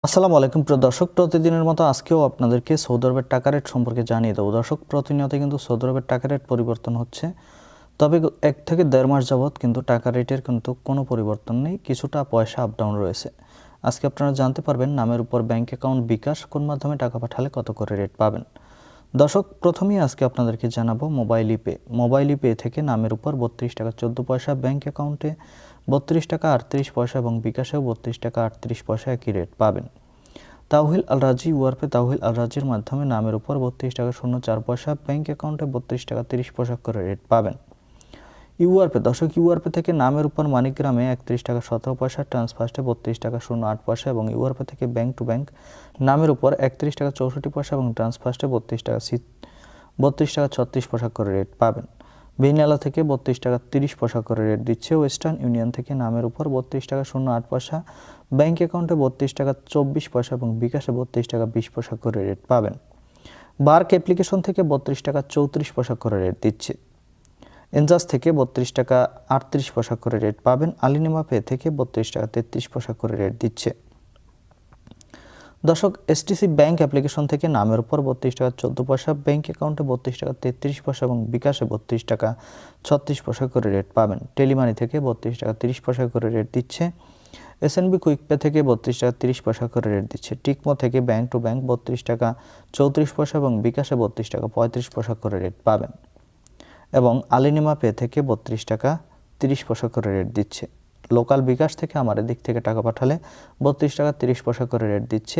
আসসালামু আলাইকুম প্রিয় দর্শক, প্রতিদিনের মতো আজকেও আপনাদেরকে সৌদি আরবের টাকা রেট সম্পর্কে জানিয়ে দেবো। দর্শক, প্রতিনিয়ত কিন্তু সৌদি আরবের টাকা রেট পরিবর্তন হচ্ছে, তবে 1 থেকে 1.5 মাস যাবৎ কিন্তু টাকা রেটের কিন্তু কোনো পরিবর্তন নেই, কিছুটা পয়সা আপ ডাউন রয়েছে। আজকে আপনারা জানতে পারবেন নামের উপর ব্যাংক অ্যাকাউন্ট বিকাশ কোন মাধ্যমে টাকা পাঠালে কত করে রেট পাবেন। দর্শক, প্রথমেই আজকে আপনাদেরকে জানাবো মোবাইল ইপে থেকে নামের উপর 32 টাকা 14 পয়সা, ব্যাংক অ্যাকাউন্টে 32 টাকা 38 পয়সা এবং বিকাশেও 32 টাকা 38 পয়সা একই রেট পাবেন। তাওহিল আল রাজি ইউআরপে তাওহিল আল রাজির মাধ্যমে নামের উপর 32 টাকা 04 পয়সা, ব্যাংক অ্যাকাউন্টে 32 টাকা 30 পয়সা করে রেট পাবেন। ইউআরপে থেকে নামের উপর মানিকগ্রামে 31 টাকা 17 পয়সা, ট্রান্সফার্স্টে 32 টাকা 08 পয়সা এবং ইউআরপে থেকে ব্যাংক টু ব্যাংক নামের উপর 31 টাকা 64 পয়সা এবং ট্রান্সফার্স্টে 32 টাকা 36 পয়সা করে রেট পাবেন। ভিনিয়ালা থেকে 32 টাকা 30 পয়সা করে রেট দিচ্ছে। ওয়েস্টার্ন ইউনিয়ন থেকে নামের উপর 32 টাকা 08 পয়সা, ব্যাংক অ্যাকাউন্টে 32 টাকা 24 পয়সা এবং বিকাশে 32 টাকা 20 পয়সা করে রেট পাবেন। বার্ক অ্যাপ্লিকেশন থেকে 32 টাকা 34 পয়সা করে রেট দিচ্ছে। এনজাস থেকে 32 টাকা 38 পয়সা করে রেট পাবেন। আলিনিমা পে থেকে 32 টাকা 33 পয়সা করে রেট দিচ্ছে। দর্শক, এসটিসি ব্যাংক অ্যাপ্লিকেশন থেকে নামের উপর 32 টাকা 14 পয়সা, ব্যাংক অ্যাকাউন্টে 32 টাকা 33 পয়সা এবং বিকাশে 32 টাকা 36 পয়সা করে রেট পাবেন। টেলিমানি থেকে 32 টাকা 30 পয়সা করে রেট দিচ্ছে। এসএনবি কুইক পে থেকে 32 টাকা 30 পয়সা করে রেট দিচ্ছে। টিকমো থেকে ব্যাংক টু ব্যাংক 32 টাকা 34 পয়সা এবং বিকাশে 32 টাকা 35 পয়সা করে রেট পাবেন। এবং আলিনিমা পে থেকে 32 টাকা 30 পয়সা করে রেট দিচ্ছে। লোকাল বিকাশ থেকে আমার এদিক থেকে টাকা পাঠালে 32 টাকা 30 পয়সা করে রেট দিচ্ছে।